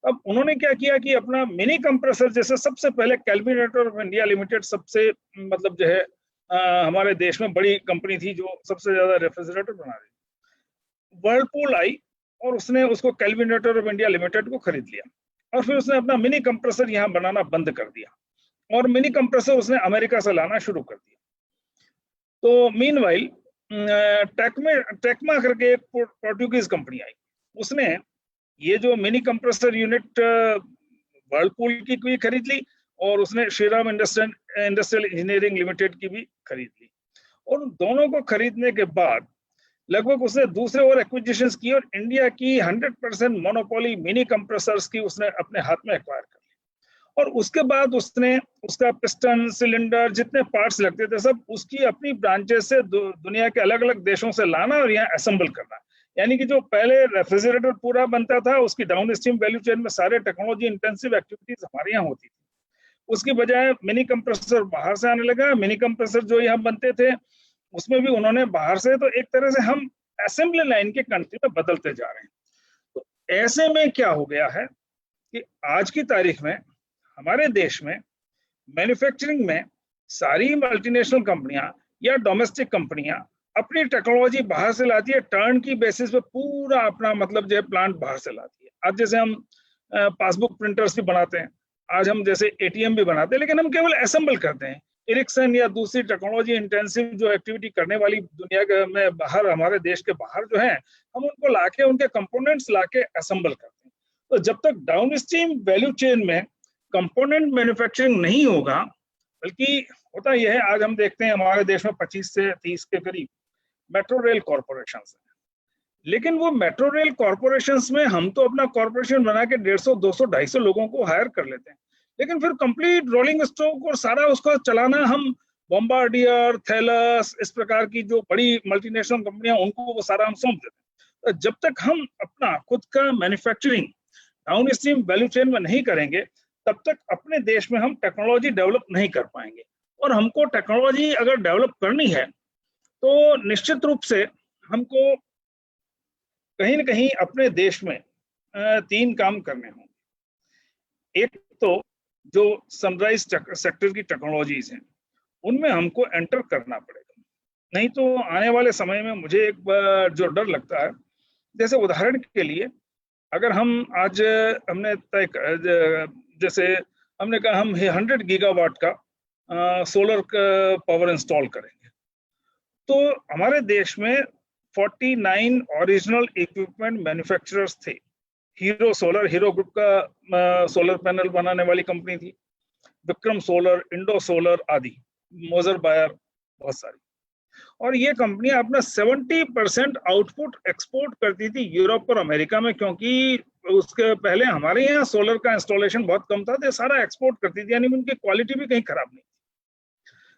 Speaker 1: अब उन्होंने क्या किया कि अपना मिनी कंप्रेसर, जैसे सबसे पहले कैल्विनेटर ऑफ इंडिया लिमिटेड सबसे मतलब जो है हमारे देश में बड़ी कंपनी थी जो सबसे ज्यादा रेफ्रिजरेटर बना रही, वर्लपूल आई और उसने उसको कैल्विनेटर ऑफ इंडिया लिमिटेड को खरीद लिया, और फिर उसने अपना मिनी कंप्रेसर यहाँ बनाना बंद कर दिया, और मिनी कंप्रेसर उसने अमेरिका से लाना शुरू कर दिया। तो मीनवाइल टेक्मा करके एक पोर्टुगीज कंपनी आई, उसने ये जो मिनी कंप्रेसर यूनिट वर्लपूल की भी खरीद ली, और उसने श्रीराम इंडस्ट्रियल इंजीनियरिंग लिमिटेड की भी खरीद ली। और दोनों को खरीदने के बाद लगभग उसने दूसरे और एक्विजिशंस की, और इंडिया की 100% मोनोपोली मिनी कंप्रेसर्स की उसने अपने हाथ में एक्वायर कर ली। और उसके बाद उसने उसका पिस्टन, सिलेंडर, जितने पार्ट्स लगते थे सब उसकी अपनी ब्रांचेस से दुनिया के अलग अलग देशों से लाना और यहाँ असेंबल करना। यानी कि जो पहले रेफ्रिजरेटर पूरा बनता था, उसकी डाउन स्ट्रीम वैल्यू चेन में सारे टेक्नोलॉजी इंटेंसिव एक्टिविटीज हमारे यहाँ होती थी, उसकी बजाय मिनी कंप्रेसर बाहर से आने लगा। मिनी कंप्रेसर जो यहाँ बनते थे उसमें भी उन्होंने बाहर से, तो एक तरह से हम असेंबली लाइन के कंट्री में बदलते जा रहे हैं। तो ऐसे में क्या हो गया है कि आज की तारीख में हमारे देश में मैन्युफैक्चरिंग में सारी मल्टीनेशनल कंपनियां या डोमेस्टिक कंपनियां अपनी टेक्नोलॉजी बाहर से लाती है, टर्न की बेसिस पे पूरा अपना मतलब जो है प्लांट बाहर से लाती है। आज जैसे हम पासबुक प्रिंटर्स भी बनाते हैं, आज हम जैसे एटीएम भी बनाते हैं, लेकिन हम केवल असेंबल करते हैं। इरिक्सन या दूसरी टेक्नोलॉजी इंटेंसिव जो एक्टिविटी करने वाली दुनिया में बाहर, हमारे देश के बाहर जो है, हम उनको लाके उनके कंपोनेंट्स लाके असेंबल करते हैं। तो जब तक डाउन स्ट्रीम वैल्यू चेन में कंपोनेंट मैन्युफैक्चरिंग नहीं होगा, बल्कि होता यह है, आज हम देखते हैं हमारे देश में 25 से 30 के करीब मेट्रो रेल कॉर्पोरेशन है, लेकिन वो मेट्रो रेल कॉर्पोरेशन में हम तो अपना कॉर्पोरेशन बना के 150, 200, 250 लोगों को हायर कर लेते हैं, लेकिन फिर कंप्लीट रोलिंग स्टॉक और सारा उसका चलाना हम बॉम्बार्डियर, थैलस, इस प्रकार की जो बड़ी मल्टीनेशनल कंपनियां, उनको वो सारा हम सौंप देते हैं। तो जब तक हम अपना खुद का manufacturing down stream value chain में नहीं करेंगे, तब तक अपने देश में हम टेक्नोलॉजी डेवलप नहीं कर पाएंगे। और हमको टेक्नोलॉजी अगर डेवलप करनी है तो निश्चित रूप से हमको कहीं ना कहीं अपने देश में 3 काम करने होंगे। एक तो जो सनराइज सेक्टर की टेक्नोलॉजीज हैं उनमें हमको एंटर करना पड़ेगा, नहीं तो आने वाले समय में मुझे एक जो डर लगता है, जैसे उदाहरण के लिए अगर हम आज हमने तय जैसे हमने कहा हम 100 गीगावाट का सोलर पावर इंस्टॉल करेंगे, तो हमारे देश में 49 ओरिजिनल इक्विपमेंट मैन्युफैक्चरर्स थे। हीरो ग्रुप का सोलर पैनल बनाने वाली कंपनी थी, विक्रम सोलर, इंडो सोलर आदि, मोजर बायर, बहुत सारी। और ये कंपनियां अपना 70% आउटपुट एक्सपोर्ट करती थी यूरोप और अमेरिका में, क्योंकि उसके पहले हमारे यहाँ सोलर का इंस्टॉलेशन बहुत कम था, तो सारा एक्सपोर्ट करती थी, यानी उनकी क्वालिटी भी कहीं खराब नहीं थी।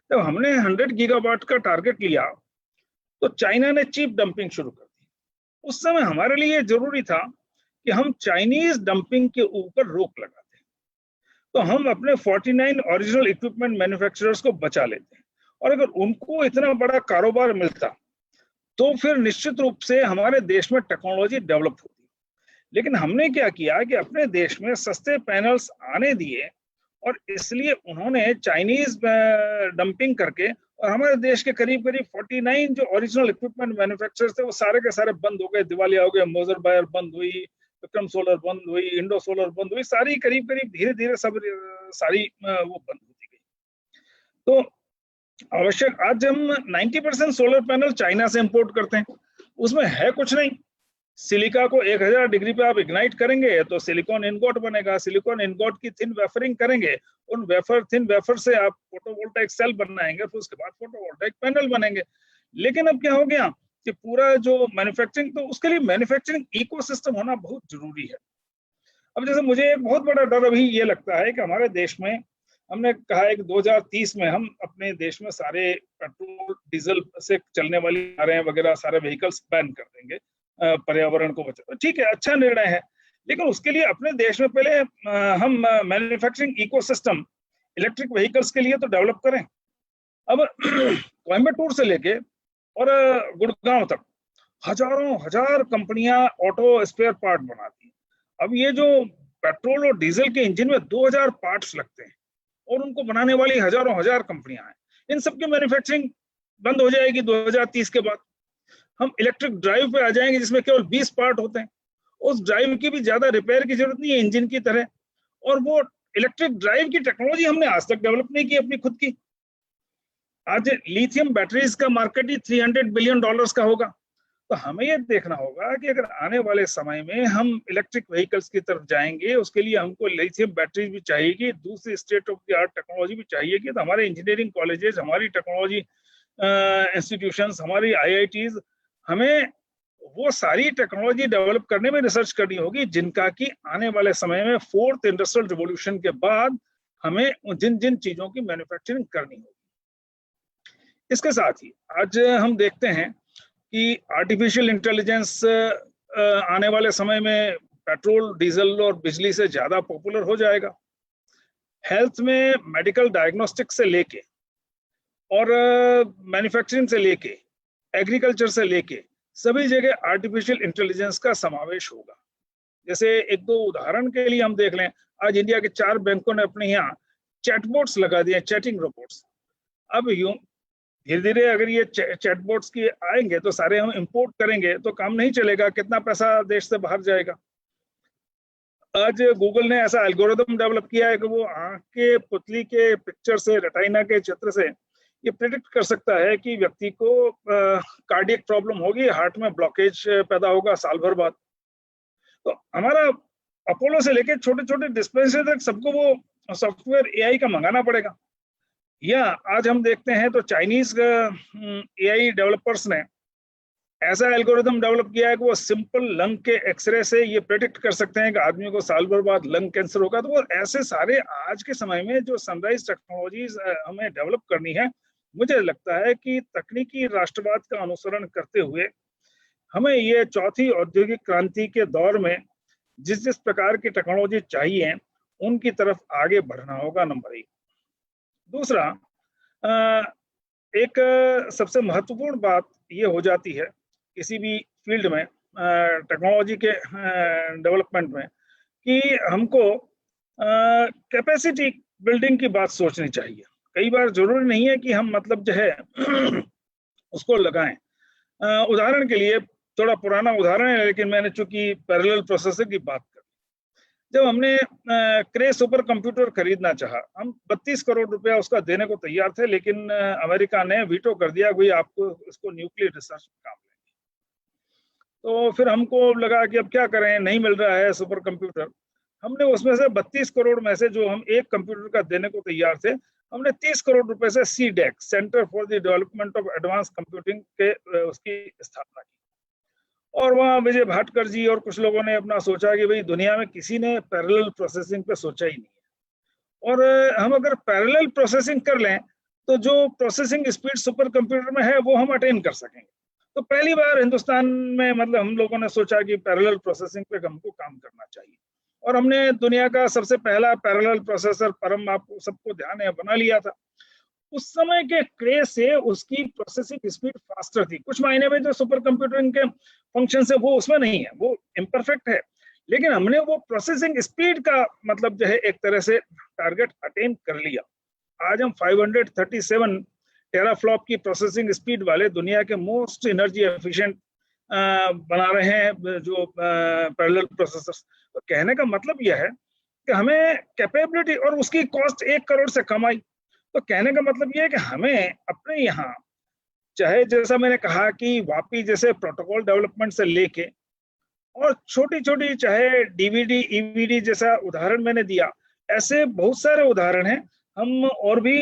Speaker 1: जब हमने 100 गीगावाट का टारगेट लिया तो चाइना ने चीप डंपिंग शुरू कर दी। उस समय हमारे लिए जरूरी था कि हम चाइनीज डंपिंग के ऊपर रोक लगाते, तो हम अपने 49 ओरिजिनल इक्विपमेंट मैन्युफैक्चरर्स को बचा लेते, और अगर उनको इतना बड़ा कारोबार मिलता तो फिर निश्चित रूप से हमारे देश में टेक्नोलॉजी डेवलप होती। लेकिन हमने क्या किया कि अपने देश में सस्ते पैनल्स आने दिए, और इसलिए उन्होंने चाइनीज डंपिंग करके, और हमारे देश के करीब करीब 49 जो ओरिजिनल इक्विपमेंट मैन्युफैक्चरर्स थे वो सारे के सारे बंद हो गए, दिवालिया हो गए। मोजर बायर बंद हुई, विक्रम सोलर बंद हुई, इंडो सोलर बंद हुई, सारी करीब करीब धीरे धीरे सब सारी वो बंद होती गई। तो आवश्यक आज हम 90% सोलर पैनल चाइना से इंपोर्ट करते हैं, उसमें है कुछ नहीं। सिलिका को 1000 डिग्री पे आप इग्नाइट करेंगे तो सिलिकॉन इनगोट बनेगा, सिलिकॉन इनगोट की थिन वेफरिंग करेंगे, उन थिन वेफर से आप फोटोवोल्टाइक सेल बनाएंगे, फिर उसके बाद फोटोवोल्टाइक पैनल बनेंगे। लेकिन अब क्या हो गया कि पूरा जो मैन्युफैक्चरिंग, तो उसके लिए मैन्युफैक्चरिंग इकोसिस्टम होना बहुत जरूरी है। अब जैसे मुझे एक बहुत बड़ा डर अभी ये लगता है कि हमारे देश में, हमने कहा है कि 2030 में हम अपने देश में सारे पेट्रोल डीजल से चलने वाली कारें वगैरह सारे व्हीकल्स बैन कर देंगे, पर्यावरण को बचा। ठीक है, अच्छा निर्णय है, लेकिन उसके लिए अपने देश में पहले हम मैन्युफैक्चरिंग इकोसिस्टम इलेक्ट्रिक व्हीकल्स के लिए तो डेवलप करें। अब कोयम्बटूर से लेके और गुड़गांव तक हजारों हजार कंपनियां ऑटो स्पेयर पार्ट बनाती हैं। अब ये जो पेट्रोल और डीजल के इंजन में 2000 पार्ट्स लगते हैं, और उनको बनाने वाली हजारों हजार कंपनियां हैं, इन सबकी मैन्युफैक्चरिंग बंद हो जाएगी 2030 के बाद। हम इलेक्ट्रिक ड्राइव पे आ जाएंगे जिसमें केवल 20 पार्ट होते हैं, उस ड्राइव की भी ज्यादा रिपेयर की जरूरत नहीं है इंजन की तरह, और वो इलेक्ट्रिक ड्राइव की टेक्नोलॉजी हमने आज तक डेवलप नहीं की अपनी खुद की। आज लिथियम बैटरीज का मार्केट ही $300 बिलियन का होगा। तो हमें ये देखना होगा कि अगर आने वाले समय में हम इलेक्ट्रिक व्हीकल्स की तरफ जाएंगे, उसके लिए हमको लिथियम बैटरीज भी चाहिए, दूसरी state of the art technology भी चाहिए। तो हमारे इंजीनियरिंग कॉलेजेस, हमारी टेक्नोलॉजी इंस्टीट्यूशंस, हमारी IITs, हमें वो सारी टेक्नोलॉजी डेवलप करने में रिसर्च करनी होगी जिनका कि आने वाले समय में 4th इंडस्ट्रियल रिवॉल्यूशन के बाद हमें जिन जिन चीजों की मैन्युफैक्चरिंग करनी होगी। इसके साथ ही आज हम देखते हैं कि आर्टिफिशियल इंटेलिजेंस आने वाले समय में पेट्रोल, डीजल और बिजली से ज्यादा पॉपुलर हो जाएगा। हेल्थ में मेडिकल डायग्नोस्टिक्स से लेके और मैन्युफैक्चरिंग से लेके एग्रीकल्चर से लेके सभी जगह आर्टिफिशियल इंटेलिजेंस का समावेश होगा। जैसे एक दो उदाहरण के लिए हम देख लें, आज इंडिया के 4 बैंकों ने अपने यहाँ चैटबॉट्स लगा दिए, चैटिंग रोबोट्स। अब यूं धीरे धीरे अगर ये चैटबॉट्स की आएंगे तो सारे हम इंपोर्ट करेंगे तो काम नहीं चलेगा, कितना पैसा देश से बाहर जाएगा। आज गूगल ने ऐसा एल्गोरिथम डेवलप किया है कि वो आंख के पुतली के पिक्चर से, रेटिना के चित्र से ये प्रेडिक्ट कर सकता है कि व्यक्ति को कार्डियक प्रॉब्लम होगी, हार्ट में ब्लॉकेज पैदा होगा साल भर बाद। तो हमारा अपोलो से लेके छोटे छोटे डिस्पेंसरी तक सबको वो सॉफ्टवेयर AI का मंगाना पड़ेगा। या आज हम देखते हैं तो चाइनीज AI डेवलपर्स ने ऐसा एल्गोरिथम डेवलप किया है कि वो सिंपल लंग के एक्सरे से ये प्रेडिक्ट कर सकते हैं कि आदमी को साल भर बाद लंग कैंसर होगा। तो वो ऐसे सारे आज के समय में जो सनराइज टेक्नोलॉजीज हमें डेवलप करनी है, मुझे लगता है कि तकनीकी राष्ट्रवाद का अनुसरण करते हुए हमें ये चौथी औद्योगिक क्रांति के दौर में जिस जिस प्रकार की टेक्नोलॉजी चाहिए उनकी तरफ आगे बढ़ना होगा, नंबर 1। दूसरा, एक सबसे महत्वपूर्ण बात ये हो जाती है किसी भी फील्ड में, टेक्नोलॉजी के डेवलपमेंट में, कि हमको कैपेसिटी बिल्डिंग की बात सोचनी चाहिए। कई बार जरूरी नहीं है कि हम मतलब जो है उसको लगाएं। उदाहरण के लिए थोड़ा पुराना उदाहरण है, लेकिन मैंने चूंकि पैरेलल प्रोसेसर की बात कर, जब हमने क्रे सुपर कंप्यूटर खरीदना चाहा, हम 32 करोड़ रुपया उसका देने को तैयार थे, लेकिन अमेरिका ने वीटो कर दिया, भाई आपको इसको न्यूक्लियर रिसर्च में काम लेंगे। तो फिर हमको लगा कि अब क्या करें, नहीं मिल रहा है सुपर कंप्यूटर। हमने उसमें से 32 करोड़ में से, जो हम एक कंप्यूटर का देने को तैयार थे, हमने 30 करोड़ रुपए से CDEC, centre for the development of advance computing के उसकी स्थापना की। और वहाँ विजय भाटकर जी और कुछ लोगों ने अपना सोचा कि भाई दुनिया में किसी ने पैरेलल प्रोसेसिंग पे सोचा ही नहीं है, और हम अगर पैरेलल प्रोसेसिंग कर लें तो जो प्रोसेसिंग स्पीड सुपर कंप्यूटर में है वो हम अटेन कर सकेंगे। तो पहली बार हिंदुस्तान में मतलब हम लोगों ने सोचा कि पैरेलल प्रोसेसिंग पे हमको काम करना चाहिए, और हमने दुनिया का सबसे पहला पैरेलल प्रोसेसर परम, आपको सबको ध्यान है, बना लिया था। उस समय के क्रे से उसकी प्रोसेसिंग स्पीड फास्टर थी। कुछ मायने में जो सुपर कंप्यूटिंग के फंक्शन है वो उसमें नहीं है, वो इम्परफेक्ट है, लेकिन हमने वो प्रोसेसिंग स्पीड का मतलब जो है एक तरह से टारगेट अटेन कर लिया। आज हम 537 टेराफ्लॉप की प्रोसेसिंग स्पीड वाले दुनिया के मोस्ट एनर्जी एफिशिएंट बना रहे हैं जो पैरेलल प्रोसेसर्स। तो कहने का मतलब यह है कि हमें कैपेबिलिटी, और उसकी कॉस्ट 1 करोड़ से कम आई। तो कहने का मतलब यह है कि हमें अपने यहाँ, चाहे जैसा मैंने कहा कि वापी जैसे प्रोटोकॉल डेवलपमेंट से लेके और छोटी छोटी, चाहे डीवीडी ईवीडी जैसा उदाहरण मैंने दिया, ऐसे बहुत सारे उदाहरण हैं। हम और भी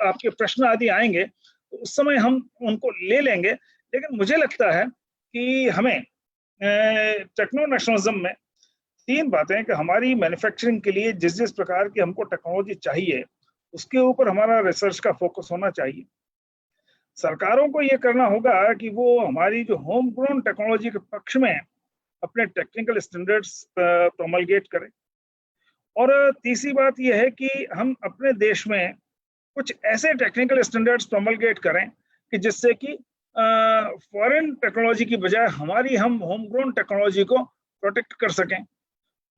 Speaker 1: आपके प्रश्न आदि आएंगे तो उस समय हम उनको ले लेंगे। लेकिन मुझे लगता है कि हमें टेक्नो नेशनलिज्म में 3 बातें कि हमारी मैन्युफैक्चरिंग के लिए जिस जिस प्रकार की हमको टेक्नोलॉजी चाहिए उसके ऊपर हमारा रिसर्च का फोकस होना चाहिए। सरकारों को ये करना होगा कि वो हमारी जो होम ग्रोन टेक्नोलॉजी के पक्ष में अपने टेक्निकल स्टैंडर्ड्स प्रोमलगेट करें। और तीसरी बात यह है कि हम अपने देश में कुछ ऐसे टेक्निकल स्टैंडर्ड्स प्रोमलगेट करें कि जिससे कि फॉरेन टेक्नोलॉजी की बजाय हमारी हम होम ग्रोन टेक्नोलॉजी को प्रोटेक्ट कर सकें।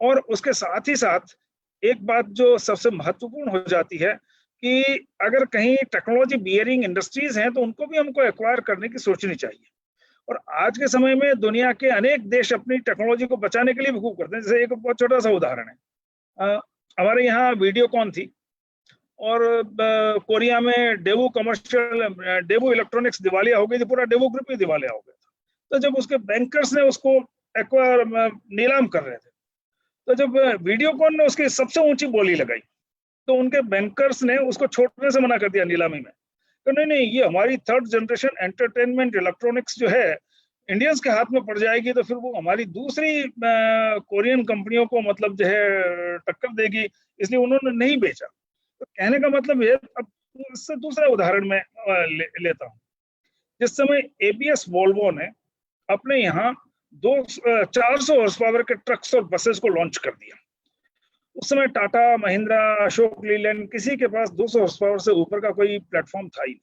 Speaker 1: और उसके साथ ही साथ एक बात जो सबसे महत्वपूर्ण हो जाती है कि अगर कहीं टेक्नोलॉजी बियरिंग इंडस्ट्रीज हैं तो उनको भी हमको एक्वायर करने की सोचनी चाहिए। और आज के समय में दुनिया के अनेक देश अपनी टेक्नोलॉजी को बचाने के लिए भी खूब करते हैं। जैसे एक बहुत छोटा सा उदाहरण है, हमारे यहाँ वीडियोकॉन थी, और कोरिया में डेवू इलेक्ट्रॉनिक्स दिवालिया हो गई थी, पूरा डेवू ग्रुप ही दिवालिया हो गया था। तो जब उसके बैंकर्स ने उसको एक्वायर नीलाम कर रहे थे, तो जब वीडियोकॉन ने उसकी सबसे ऊंची बोली लगाई तो उनके बैंकर्स ने उसको छोड़ने से मना कर दिया नीलामी में। तो नहीं, ये हमारी 3rd जनरेशन एंटरटेनमेंट इलेक्ट्रॉनिक्स जो है इंडियंस के हाथ में पड़ जाएगी तो फिर वो हमारी दूसरी कोरियन कंपनियों को मतलब जो है टक्कर देगी, इसलिए उन्होंने नहीं बेचा। तो कहने का मतलब ये, अब इससे दूसरा उदाहरण मैं लेता हूँ। जिस समय ABS वोल्वो ने अपने यहाँ 400 हॉर्स पावर के ट्रक्स और बसेस को लॉन्च कर दिया, उस समय टाटा, महिंद्रा, अशोक लीलैंड किसी के पास 200 हॉर्स पावर से ऊपर का कोई प्लेटफॉर्म था ही नहीं।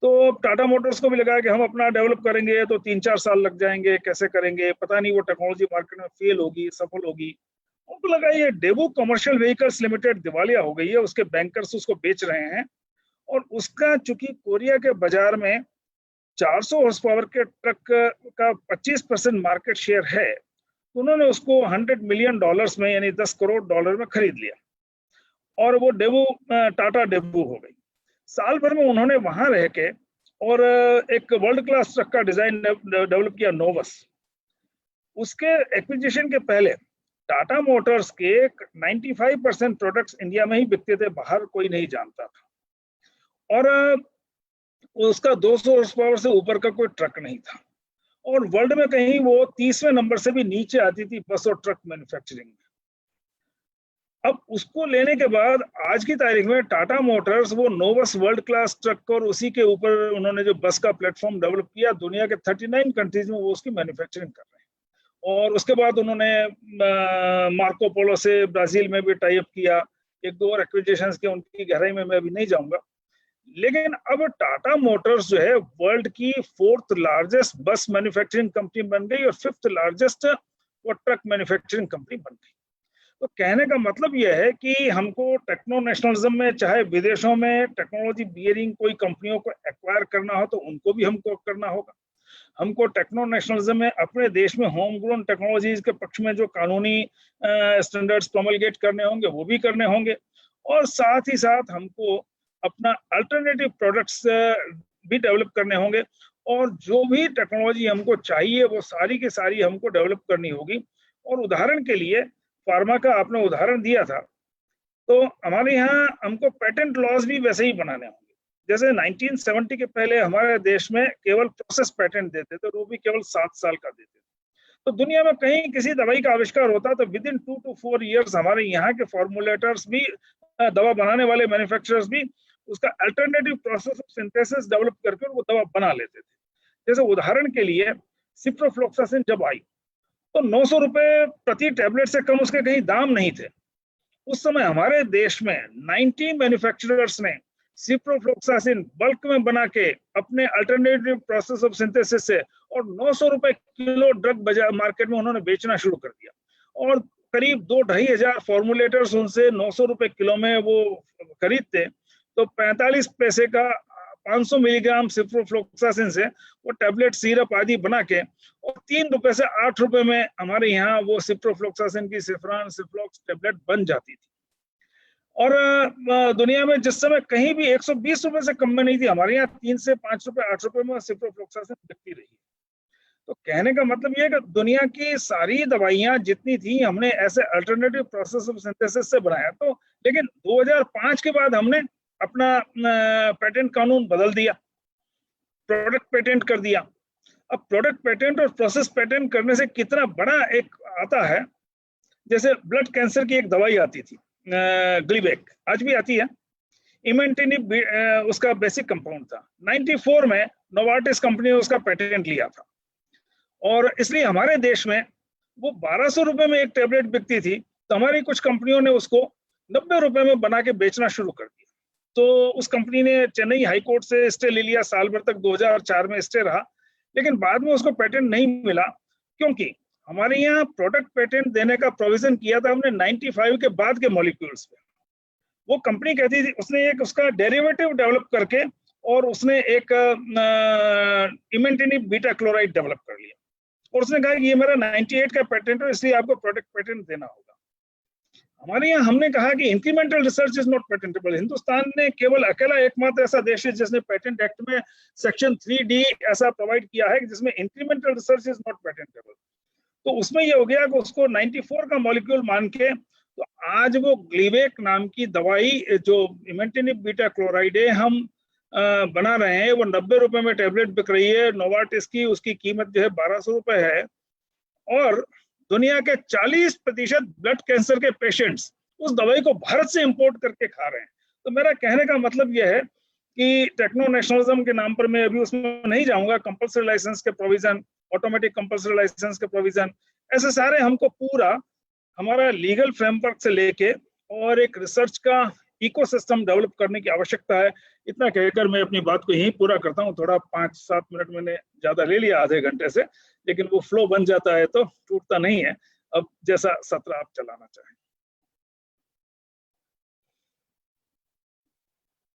Speaker 1: तो टाटा मोटर्स को भी लगा कि हम अपना डेवलप करेंगे तो 3-4 साल लग जाएंगे, कैसे करेंगे पता नहीं, वो टेक्नोलॉजी मार्केट में फेल होगी, सफल होगी। उनको लगा ये डेवू कमर्शियल व्हीकल्स लिमिटेड दिवालिया हो गई है, उसके बैंकर्स उसको बेच रहे हैं, और उसका चूंकि कोरिया के बाजार में 400 हॉर्स पावर के ट्रक का 25% मार्केट शेयर है, तो उन्होंने उसको $100 मिलियन में यानी $10 करोड़ में खरीद लिया, और वो टाटा डेवू हो गई। साल भर में उन्होंने वहां रह के और एक वर्ल्ड क्लास ट्रक का डिजाइन डेवलप किया, नोवस। उसके एक्विजिशन के पहले टाटा मोटर्स के 95% प्रोडक्ट्स इंडिया में ही बिकते थे, बाहर कोई नहीं जानता था, और उसका 200 हॉर्स पावर से ऊपर का कोई ट्रक नहीं था, और वर्ल्ड में कहीं वो 30वें नंबर से भी नीचे आती थी बस और ट्रक मैन्युफैक्चरिंग में। अब उसको लेने के बाद आज की तारीख में टाटा मोटर्स वो नोवस वर्ल्ड क्लास ट्रक, और उसी के ऊपर उन्होंने जो बस का प्लेटफॉर्म डेवलप किया, दुनिया के 39 कंट्रीज में वो उसकी मैन्युफैक्चरिंग कर रहे हैं। और उसके बाद उन्होंने मार्को पोलो से ब्राजील में भी टाई अप किया, 1-2 और एक्विजिशंस के, उनकी गहराई में मैं अभी नहीं जाऊंगा। लेकिन अब टाटा मोटर्स जो है वर्ल्ड की 4th लार्जेस्ट बस मैन्युफैक्चरिंग कंपनी बन गई और 5th लार्जेस्ट वो ट्रक मैन्युफैक्चरिंग कंपनी बन गई। तो कहने का मतलब यह है कि हमको टेक्नो नेशनलिज्म में, चाहे विदेशों में टेक्नोलॉजी बियरिंग कोई कंपनियों को एक्वायर करना हो तो उनको भी हमको करना होगा। हमको टेक्नो नेशनलिज्म में अपने देश में होम ग्रोन टेक्नोलॉजीज के पक्ष में जो कानूनी स्टैंडर्ड्स प्रोमलगेट करने होंगे वो भी करने होंगे, और साथ ही साथ हमको अपना अल्टरनेटिव प्रोडक्ट्स भी डेवलप करने होंगे, और जो भी टेक्नोलॉजी हमको चाहिए वो सारी की सारी हमको डेवलप करनी होगी। और उदाहरण के लिए फार्मा का आपने उदाहरण दिया था, तो हमारे यहाँ हमको पेटेंट लॉज भी वैसे ही बनाने होंगे। जैसे 1970 के पहले हमारे देश में केवल प्रोसेस पेटेंट देते थे, वो भी केवल 7 साल का देते थे। तो दुनिया में कहीं किसी दवाई का आविष्कार होता तो विद इन 2 to 4 years हमारे यहाँ के फॉर्मुलेटर्स भी, दवा बनाने वाले मैन्युफैक्चरर्स भी उसका alternative process of synthesis develop करके वो दवा बना लेते थे। जैसे उदाहरण के लिए सिप्रोफ्लोक्सासिन जब आई तो 900 रुपए प्रति टैबलेट से कम उसके कहीं दाम नहीं थे। उस समय हमारे देश में 90 मैन्युफैक्चरर्स ने सिप्रोफ्लोक्सासिन बल्क में बना के अपने अल्टरनेटिव प्रोसेस ऑफ सिंथेसिस से और 900 रुपए किलो ड्रग बाजार मार्केट में उन्होंने बेचना शुरू कर दिया, और करीब 2-2.5 हजार फॉर्मुलेटर्स उनसे 900 रुपए किलो में वो खरीदते। तो 45 पैसे का 500 मिलीग्राम सिप्रोफ्लोक्सासिन से वो टैबलेट सिरप आदि बना के और 3 रुपए से 8 रुपए में हमारे यहाँ वो सिप्रोफ्लोक्सासिन की सिफ्रान सिफ्लॉक्स टैबलेट बन जाती थी। और दुनिया में जिस समय कहीं भी 120 रुपए से कम में नहीं थी, हमारे यहाँ 3 से 5 रुपए 8 रुपए में सिप्रोफ्लोक्सासिन बिकती रही। तो कहने का मतलब ये है कि दुनिया की सारी दवाइयां जितनी थी हमने ऐसे अल्टरनेटिव प्रोसेस ऑफ सिंथेसिस से बनाया। तो लेकिन 2005 के बाद हमने अपना पेटेंट कानून बदल दिया, प्रोडक्ट पेटेंट कर दिया। अब प्रोडक्ट पेटेंट और प्रोसेस पेटेंट करने से कितना बड़ा एक आता है। जैसे ब्लड कैंसर की एक दवाई आती थी ग्लिबेक, आज भी आती है, इमेंटिनिब उसका बेसिक कंपाउंड था। 94 में नोवार्टिस कंपनी ने उसका पेटेंट लिया था, और इसलिए हमारे देश में वो 1200 रुपए में एक टैबलेट बिकती थी, तो हमारी कुछ कंपनियों ने उसको 90 रुपए में बना के बेचना शुरू कर दिया। तो उस कंपनी ने चेन्नई हाई कोर्ट से स्टे ले लिया, साल भर तक 2004 में स्टे रहा, लेकिन बाद में उसको पेटेंट नहीं मिला, क्योंकि हमारे यहाँ प्रोडक्ट पेटेंट देने का प्रोविजन किया था हमने 95 के बाद के मॉलिक्यूल्स पे। वो कंपनी कहती थी, उसने एक उसका डेरिवेटिव डेवलप करके और उसने एक इमेंटिनिब बीटा क्लोराइड डेवलप कर लिया, और उसने कहा कि ये मेरा 98 का पेटेंट है, इसलिए आपको प्रोडक्ट पेटेंट देना होगा। हमारे यहाँ हमने कहा कि incremental research is not patentable. Hindustan ने केवल अकेला एकमात्र ऐसा देश है जिसने पेटेंट एक्ट में सेक्शन 3D ऐसा प्रोवाइड किया है जिसमें incremental research is not patentable. तो उसमें ये हो गया कि उसको 94 का मॉलिक्यूल मान के, तो आज वो ग्लिबेक नाम की दवाई जो इमेंटिनिब बीटा क्लोराइड है हम बना रहे हैं, वो 90 रुपए में टैबलेट बिक रही है। नोवार्टिस की उसकी कीमत जो है 1200 रुपए है, और दुनिया के 40% ब्लड कैंसर के पेशेंट्स उस दवाई को भारत से इंपोर्ट करके खा रहे हैं। तो मेरा कहने का मतलब यह है कि टेक्नो नेशनलिज्म के नाम पर मैं अभी उसमें नहीं जाऊंगा, कंपल्सरी लाइसेंस के प्रोविजन, ऑटोमेटिक कंपल्सरी लाइसेंस के प्रोविजन, ऐसे सारे हमको पूरा हमारा लीगल फ्रेमवर्क से लेके और एक रिसर्च का इकोसिस्टम डेवलप करने की आवश्यकता है। इतना कहकर मैं अपनी बात को यहीं पूरा करता हूँ। थोड़ा 5-7 मिनट मैंने ज्यादा ले लिया आधे घंटे से, लेकिन वो फ्लो बन जाता है तो टूटता नहीं है। अब जैसा सत्र आप चलाना चाहें।